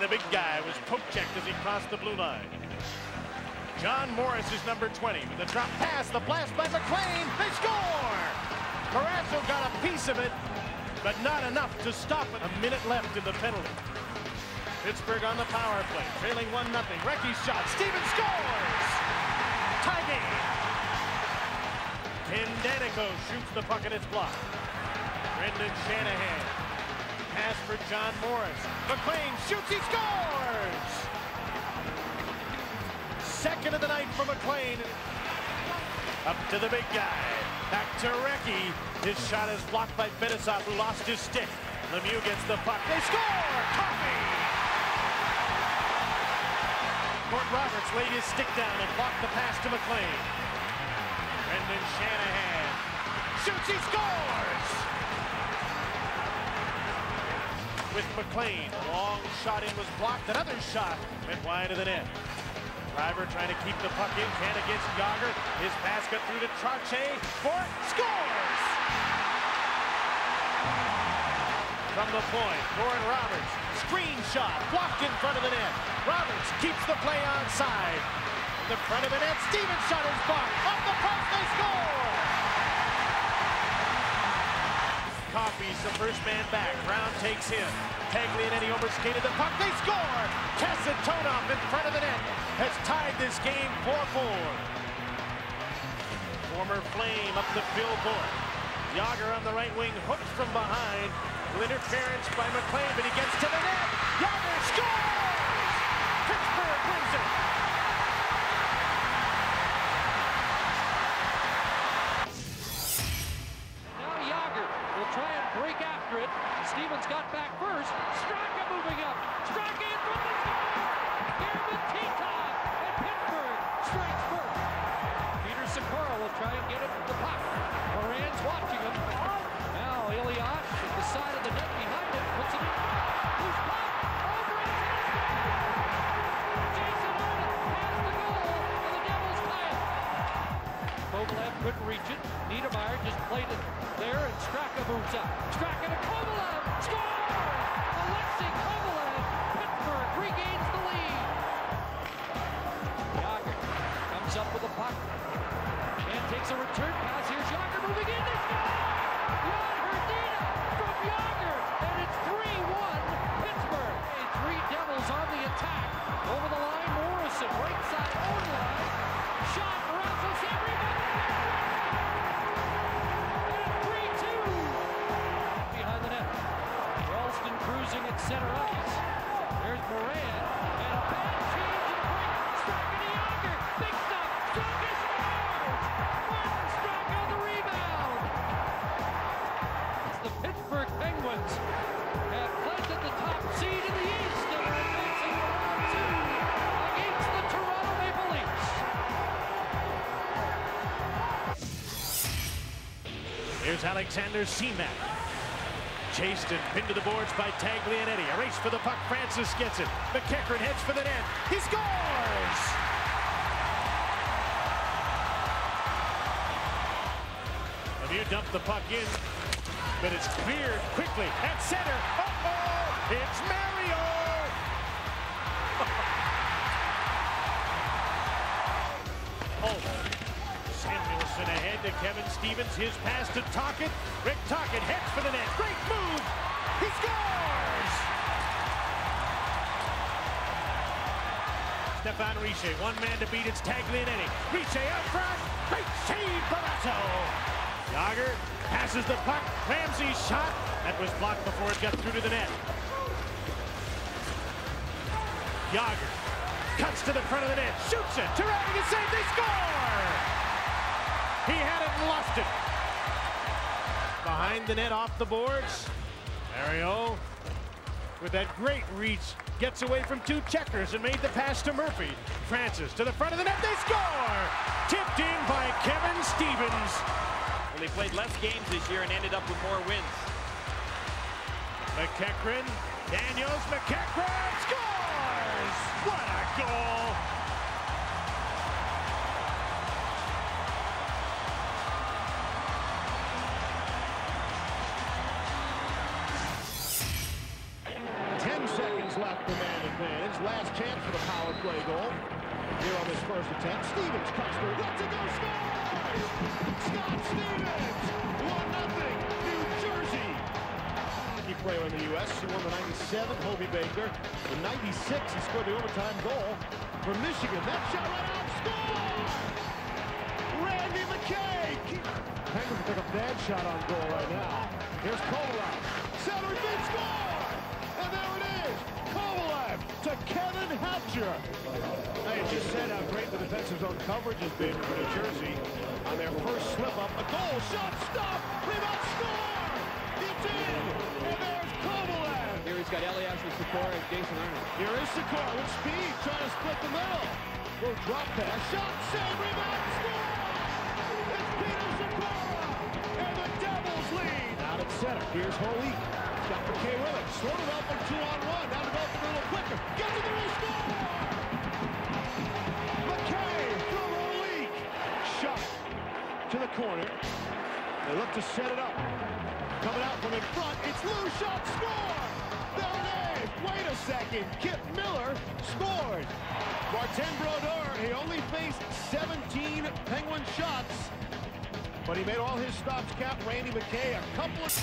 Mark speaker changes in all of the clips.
Speaker 1: And the big guy was poke checked as he crossed the blue line. John Morris is number 20 with the drop pass, the blast by McLean. They score! Carrasco got a piece of it, but not enough to stop it. A minute left in the penalty. Pittsburgh on the power play, trailing 1-0. Recchi's shot, Stevens scores! Tie game. Ken Daneyko shoots the puck and it's blocked. Brendan Shanahan. Pass for John Morris. McLean shoots, he scores! Second of the night for McLean. Up to the big guy. Back to Recchi. His shot is blocked by Fetisov, who lost his stick. Lemieux gets the puck. They score! Coffey! Gord Roberts laid his stick down and blocked the pass to McLean. Brendan Shanahan shoots, he scores! With McLean, a long shot in was blocked. Another shot went wide of the net. Driver trying to keep the puck in, can against Jagr. His pass got through to Trottier. Fort scores! From the point, Gord Roberts, screen shot, blocked in front of the net. Roberts keeps the play onside. In the front of the net, Stevens shot is blocked. Off the post, they score! Coffey's the first man back. Brown takes him. Taglianetti overskated the puck. They score! Kasatonov in front of the net has tied this game 4-4. Former Flame up to Phil Boyd. Jagr on the right wing, hooked from behind. Interference by McLean, but he gets to the net. Jagr scores! Pittsburgh wins it.
Speaker 2: Now Jagr will try and break after it. Stevens got back first. Straka moving up. Straka in front of the score. German Titov, and Pittsburgh strikes first. Peter Sikora will try and get it to the puck. Moran's watching him. Now Iliot at the side of the net behind him puts it in. Who's puck? Over it. Jason Arnott has the goal, and the Devils tie it. Kovalev couldn't reach it. Niedermayer just played it there, and Straka moves up. Straka to Kovalev. Score! Alexei Kovalev. Pittsburgh regains the lead. Jagr comes up with the puck and takes a return pass. Here's Jagr moving in. They score! Jan Hrdina from Jagr, and it's 3-1 Pittsburgh. Three Devils on the attack. Over the line, Morrison, right side, own line. Shot, Russell, save, rebound. Cruising at center ice. There's Moran, and a bad change in the break. Straka to Jagr. Big stop. Straka scores! Martin Straka on the rebound. The Pittsburgh Penguins have planted the top seed in the East and are advancing to round two against the Toronto Maple Leafs.
Speaker 1: Here's Alexander Seaman. Chased and pinned to the boards by Taglianetti. A race for the puck. Francis gets it. McEachern heads for the net. He scores! Lemieux dumped the puck in, but it's cleared quickly at center. Uh-oh! It's Mario! Samuelson ahead to Kevin Stevens. His pass to Tocchet. Rick Tocchet heads for the net. Great move. He scores! Stéphane Richer, one man to beat. It's Taglianetti. Richer out front. Great save, Barrasso. Jagr passes the puck. Ramsey's shot. That was blocked before it got through to the net. Jagr cuts to the front of the net. Shoots it. Terrell to save. They score! He had it and lost it. Behind the net, off the boards. Mario, with that great reach, gets away from two checkers and made the pass to Murphy. Francis to the front of the net, they score! Tipped in by Kevin Stevens.
Speaker 3: Well, they played less games this year and ended up with more wins.
Speaker 1: McEachern, Daniels, McEachern scores! What a goal!
Speaker 4: Seconds left remaining.
Speaker 1: advantage. Last chance for the power play goal. Here on this first attempt, Stevens cuts through. Lets it go, scores! Scott Stevens! 1-0, New Jersey. Key player in the U.S. He won the 97, Hobie Baker. In 96, he scored the overtime goal for Michigan. That shot right out, score! Randy McKay! Penguins took a bad shot on goal right now. Here's Kovalev. Center field score! And there it is! Kovalev to Kevin Hatcher. I just said how great the defensive zone coverage has been for New Jersey. On their first slip-up, a goal, shot, stop, rebound, score! It's in! And there's Kovalev!
Speaker 2: Here he's got Eliasson, Sikora, and Jason Arnold.
Speaker 1: Here is Sikora with speed, trying to split the middle. Little drop pass, shot, save, rebound, score! It's Peter Sikora! And the Devils lead! Out at center, here's Holik. Got McKay with it. Slow developing 2-on-1. Now developing a little quicker. Gets it to the score! McKay from Holik. Shot to the corner. They look to set it up. Coming out from in front. It's loose shot. Score! There it is. Wait a second. Kip Miller scored. Martin Brodeur, he only faced 17 Penguin shots, but he made all his stops count. Randy McKay, a couple of...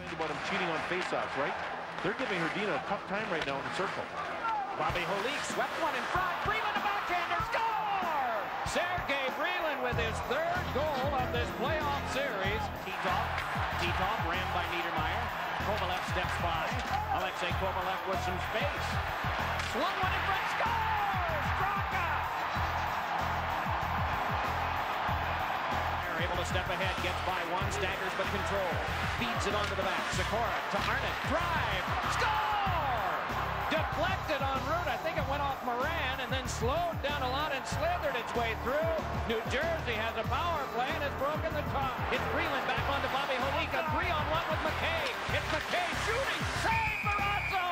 Speaker 4: About him cheating on faceoffs, right? They're giving Hrdina a tough time right now in the circle.
Speaker 3: Bobby Holik swept one in front. Breland, a backhander, score! Sergei Breland with his third goal of this playoff series. Titov ran by Niedermeyer. Kovalev steps by. Alexei Kovalev with some space. Swung one in front, scores! Straka! They're able to step ahead, gets by one, staggers but control. Feeds it onto the back. Sikora to Arnott. Drive. Score! Deflected en route. I think it went off Moran and then slowed down a lot and slithered its way through. New Jersey has a power play and has broken the tie. It's Breland back onto Bobby Holik. A 3-on-1 with McKay. It's McKay shooting. Save Barrasso!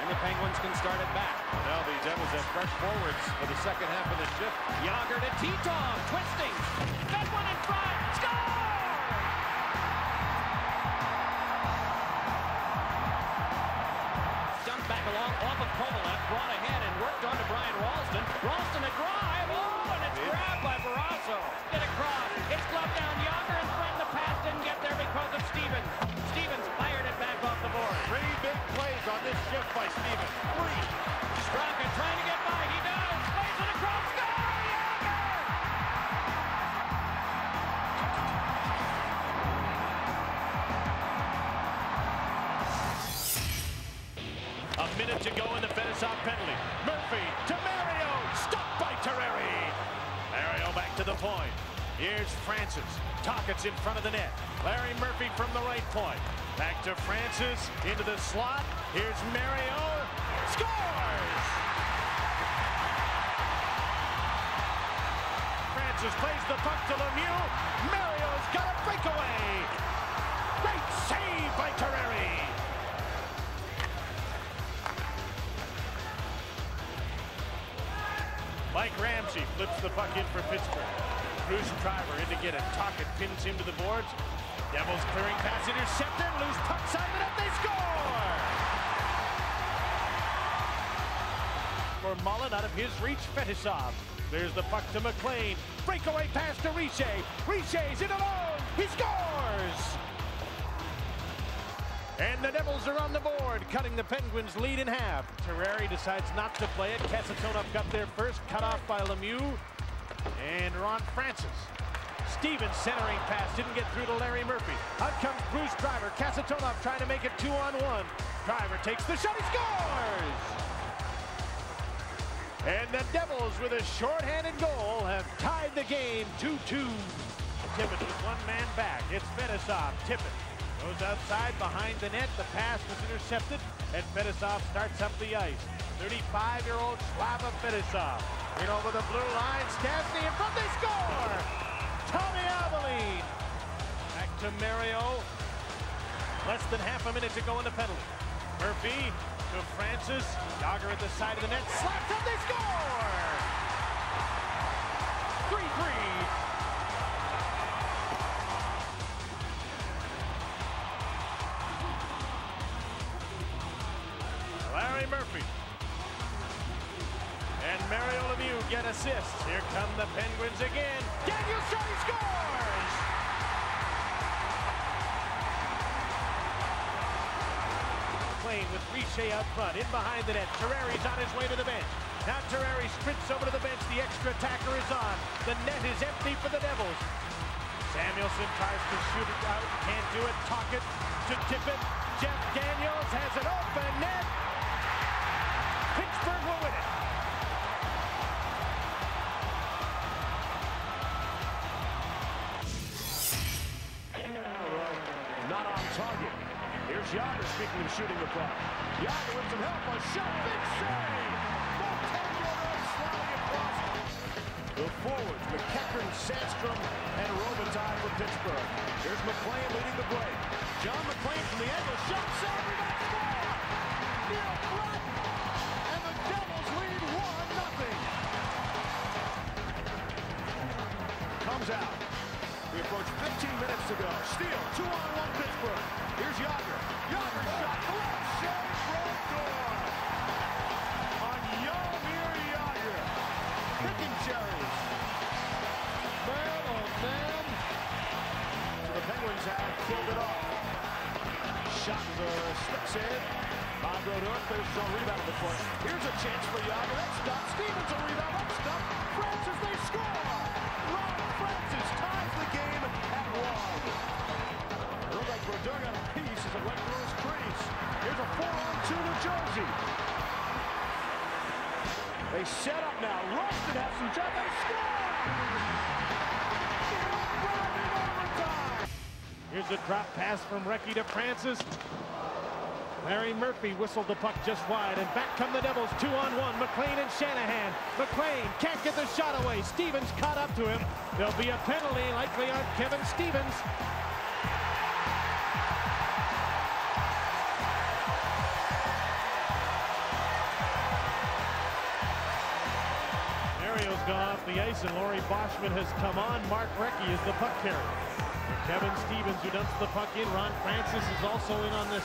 Speaker 3: And the Penguins can start it back.
Speaker 4: Now the Devils have fresh forwards for the second half of the shift.
Speaker 3: Yager to Titov. Twisting. Got one in front. Score! Back along off of Kovalev, brought ahead and worked on to Brian Ralston. Ralston a drive, and it's grabbed by Barrasso. Get across, it's gloved down. Yager in front, the pass didn't get there because of Stevens. Stevens fired it back off the board.
Speaker 4: 3 big plays on this shift by Stevens. 3.
Speaker 3: Straka trying to get by, he does. Plays it across, score! Yager!
Speaker 1: A minute to go in the Fedosov penalty. Murphy to Mario. Stopped by Terreri. Mario back to the point. Here's Francis. Tocchet's in front of the net. Larry Murphy from the right point. Back to Francis. Into the slot. Here's Mario. Scores! Francis plays the puck to Lemieux. Mario's got a breakaway. Great save by Terreri. Mike Ramsey flips the puck in for Pittsburgh. Bruce Driver in to get it. Tocchet pins him to the boards. Devils clearing pass intercepted. Loose puck side of the net. They score! For Mullen out of his reach, Fetisov. There's the puck to McLean. Breakaway pass to Riche. Riche's in alone. He scores! And the Devils are on the board, cutting the Penguins' lead in half. Terreri decides not to play it. Kasatonov got there first, cut off by Lemieux. And Ron Francis. Stevens centering pass, didn't get through to Larry Murphy. Out comes Bruce Driver. Kasatonov trying to make it 2-on-1. Driver takes the shot, he scores! And the Devils, with a shorthanded goal, have tied the game 2-2. Tippett with one man back. It's Fetisov. Tippett goes outside behind the net. The pass was intercepted, and Fetisov starts up the ice. 35-year-old Slava Fetisov in over the blue line. Stastny in front. They score! Tommy Aveline. Back to Mario. Less than half a minute to go in the penalty. Murphy to Francis. Yager at the side of the net. Slapped up. They score! 3-3. Larry Murphy. And Mario Lemieux get assists. Here come the Penguins again. Daniel Shardy scores! McLean with Richer out front, in behind the net. Terrari's on his way to the bench. Now Terrari sprints over to the bench. The extra attacker is on. The net is empty for the Devils. Samuelson tries to shoot it out. Can't do it. Tocchet to tip it. Jeff Daniels has an open net. Pittsburgh will win it.
Speaker 5: Not on target. Here's Jagr, speaking of shooting the puck. Jagr with some help, a shot, big save! Montembeault sliding across. The forwards, McEachern, Sandstrom, and Robitaille for Pittsburgh. Here's McLean leading the break. John McLean from the angle, shot, save, rebound, score! Neil Brock, and the Devils lead 1-0. Comes out. We approach 15 minutes to go. Steal, 2-on-1 Pittsburgh. Here's Jagr. Jagr shot, glove save, front door. On Jaromir Jagr. Picking cherries. Man, oh man. So the Penguins have killed it off. Shot slips in. Bob Brodeur, there's no rebound in the front. Here's a chance for Jagr. That's stopped. Stevens a rebound. That's stopped. Francis, they score. Ron Francis ties the game at 1. It looked like Brodeur got a piece as it went through his crease. Here's a 4-on-2 New Jersey. They set up now. Rustin has some job. They score!
Speaker 1: Here's a drop pass from Recchi to Francis. Larry Murphy whistled the puck just wide, and back come the Devils, 2-on-1. McLean and Shanahan. McLean can't get the shot away. Stevens caught up to him. There'll be a penalty, likely on Kevin Stevens. Mario's gone off the ice, and Laurie Boschman has come on. Mark Recchi is the puck carrier. Kevin Stevens, who dumps the puck in. Ron Francis is also in on this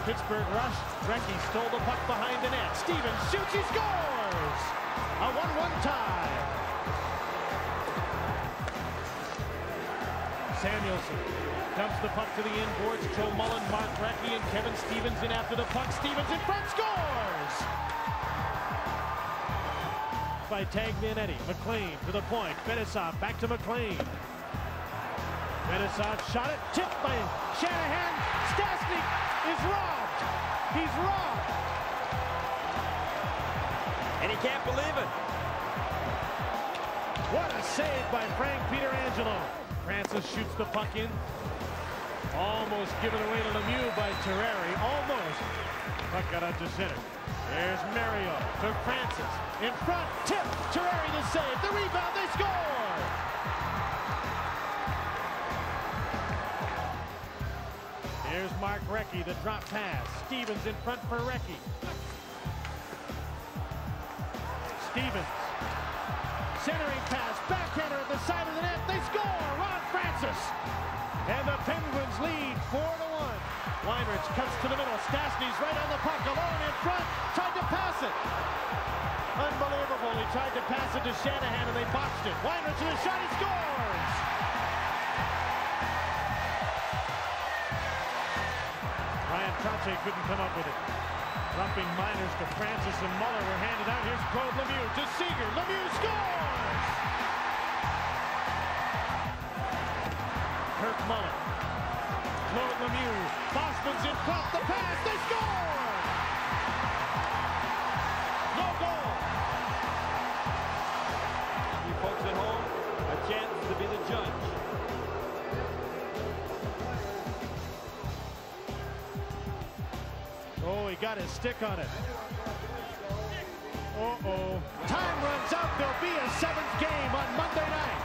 Speaker 1: Pittsburgh rush. Recchi stole the puck behind the net. Stevens shoots, he scores! A 1-1 tie. Samuelson dumps the puck to the inboards. Joe Mullen, Mark Recchi, and Kevin Stevens in after the puck. Stevens in front, scores! By Taglianetti. McLean to the point. Fetisov back to McLean. Fetisov shot it, tipped by Shanahan. Stastny is robbed. He's robbed.
Speaker 3: And he can't believe it.
Speaker 1: What a save by Frank Pietrangelo. Francis shoots the puck in. Almost given away to Lemieux by Terrari. Almost. Puck got out to center. There's Mario to Francis. In front, tip. Terrari to save. The rebound, they score. Here's Mark Recchi, the drop pass. Stevens in front for Recchi. Stevens. Centering pass, backhander at the side of the net. They score! Ron Francis! And the Penguins lead 4-1. Weinrich cuts to the middle. Stastny's right on the puck, alone in front. Tried to pass it. Unbelievable. He tried to pass it to Shanahan and they botched it. Weinrich with a shot, he scores! Ryan Trache couldn't come up with it. Dumping Miners to Francis and Muller were handed out. Here's Claude Lemieux to Seager. Lemieux scores! Kirk Muller. Claude Lemieux. Bosman's in front. The pass. They score! No goal.
Speaker 3: You folks at home, a chance to be the judge.
Speaker 1: Oh, he got his stick on it. Uh-oh. Time runs out. There'll be a 7th game on Monday night.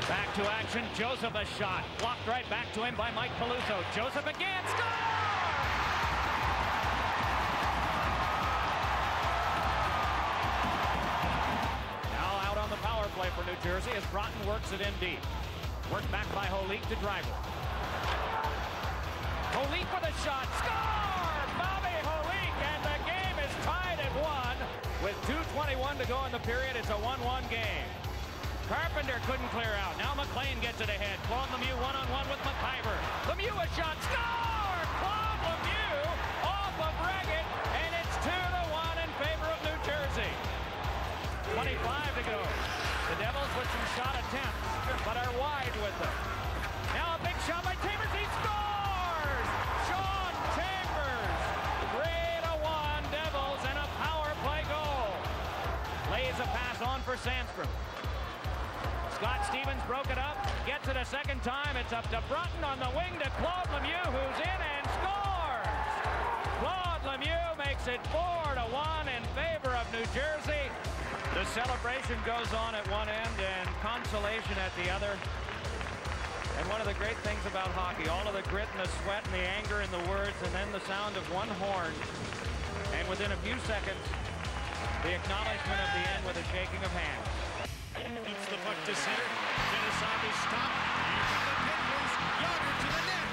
Speaker 3: Back to action. Joseph a shot. Blocked right back to him by Mike Peluso. Joseph again. Score! Now out on the power play for New Jersey as Broughton works it in deep. Worked back by Holik to Driver. Holik with a shot. Score! Bobby Holik, and the game is tied at 1. With 2:21 to go in the period, it's a 1-1 game. Carpenter couldn't clear out. Now McLean gets it ahead. Claude Lemieux one-on-one with McIver. Lemieux a shot. Score! Claude Lemieux off of Reggett, and it's 2-1 in favor of New Jersey. 25 to go. The Devils with some shot attempts, but are wide with them. Now a big shot by Chambers. He scores! Sean Chambers. 3-1 Devils, and a power play goal. Lays a pass on for Sandstrom. Scott Stevens broke it up, gets it a second time. It's up to Brunton on the wing to Claude Lemieux, who's in and scores! Claude Lemieux makes it 4-1 in favor of New Jersey. The celebration goes on at one end and consolation at the other. And one of the great things about hockey, all of the grit and the sweat and the anger and the words, and then the sound of one horn. And within a few seconds, the acknowledgement of the end with a shaking of hands.
Speaker 1: Beats the puck to center. Kenesabe stop. Here come the Penguins. Yager to the net.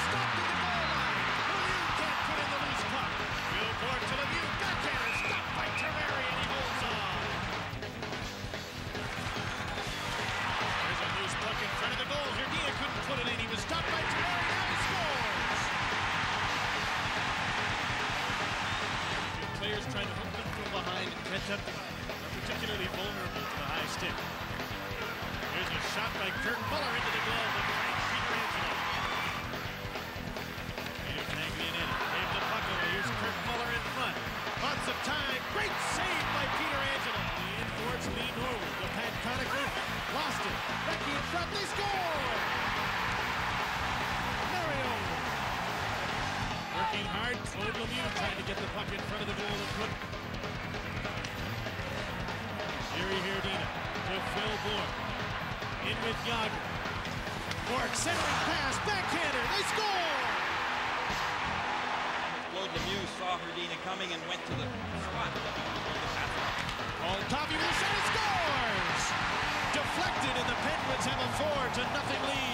Speaker 1: Stopped at the goal line. Lemieux can't put in the loose puck. Billboard to Lemieux. Backhander stopped by Terreri, and he holds on. There's a loose puck in front of the goal. Hrdina couldn't put it in. He was stopped by Terreri. Now he scores. Players trying to hook them from behind and catch up to them. Particularly vulnerable to the high stick. There's a shot by Kirk Muller into the glove of Frank Pietrangelo. Peter Taglianetti gave the puck away. Here's Kirk Muller in front. Lots of time. Great save by Pietrangelo. In towards Lee Norwood. The pad Conacher lost it. Becky in front. They score! Mario working hard. Claude Lemieux trying to get the puck in front of the goal and put Hrdina to Phil Bourque. In with Yager. Bourque centering pass, backhander, they score!
Speaker 6: Claude Lemieux saw Hrdina coming and went to the spot.
Speaker 1: Paul Tommy will set, it scores! Deflected, and the Penguins have a 4-0 lead.